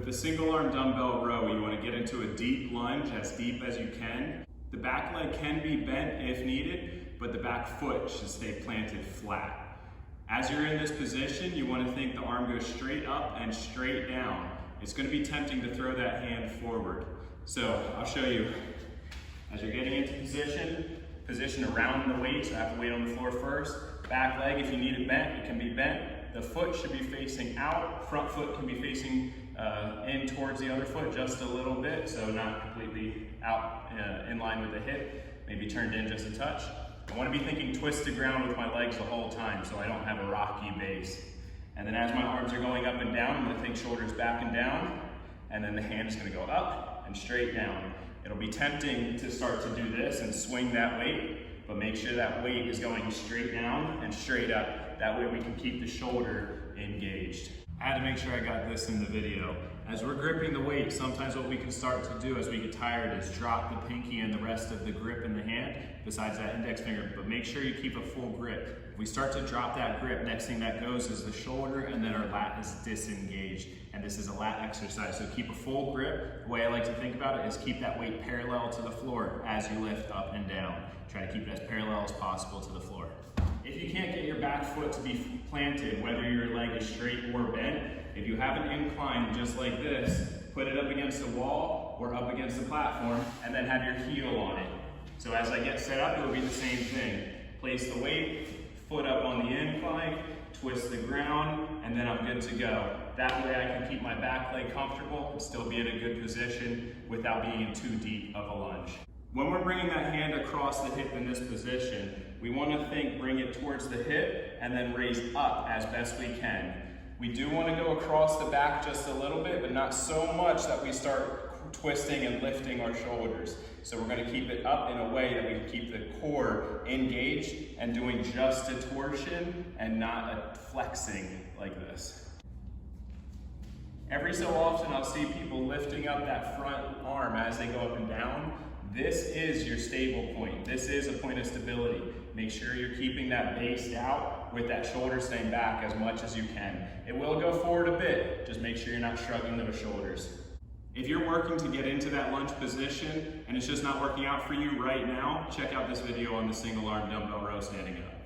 the single arm dumbbell row, you want to get into a deep lunge, as deep as you can. The back leg can be bent if needed, but the back foot should stay planted flat. As you're in this position, you want to think the arm goes straight up and straight down. It's going to be tempting to throw that hand forward. So I'll show you. As you're getting into position around the weight, so I have the weight on the floor first. Back leg, if you need it bent, it can be bent. The foot should be facing out. Front foot can be facing in towards the other foot just a little bit, so not completely out in line with the hip, maybe turned in just a touch. I want to be thinking twisted ground with my legs the whole time so I don't have a rocky base. And then as my arms are going up and down, I'm going to think shoulders back and down, and then the hand is going to go up and straight down. It'll be tempting to start to do this and swing that weight, but make sure that weight is going straight down and straight up. That way we can keep the shoulder engaged. I had to make sure I got this in the video. As we're gripping the weight, sometimes what we can start to do as we get tired is drop the pinky and the rest of the grip in the hand, besides that index finger, but make sure you keep a full grip. If we start to drop that grip, next thing that goes is the shoulder, and then our lat is disengaged. And this is a lat exercise, so keep a full grip. The way I like to think about it is keep that weight parallel to the floor as you lift up and down. Try to keep it as parallel as possible to the floor. If you can't get your back foot to be planted, whether your leg is straight or bent, if you have an incline just like this, put it up against the wall or up against the platform, and then have your heel on it. So as I get set up, it will be the same thing. Place the weight, foot up on the incline, twist the ground, and then I'm good to go. That way I can keep my back leg comfortable and still be in a good position without being in too deep of a lunge. When we're bringing that hand across the hip in this position, we want to think bring it towards the hip and then raise up as best we can. We do want to go across the back just a little bit, but not so much that we start twisting and lifting our shoulders. So we're going to keep it up in a way that we can keep the core engaged and doing just a torsion and not a flexing like this. Every so often I'll see people lifting up that front arm as they go up and down. This is your stable point. This is a point of stability. Make sure you're keeping that base out with that shoulder staying back as much as you can. It will go forward a bit, just make sure you're not shrugging those shoulders. If you're working to get into that lunge position and it's just not working out for you right now, check out this video on the single arm dumbbell row standing up.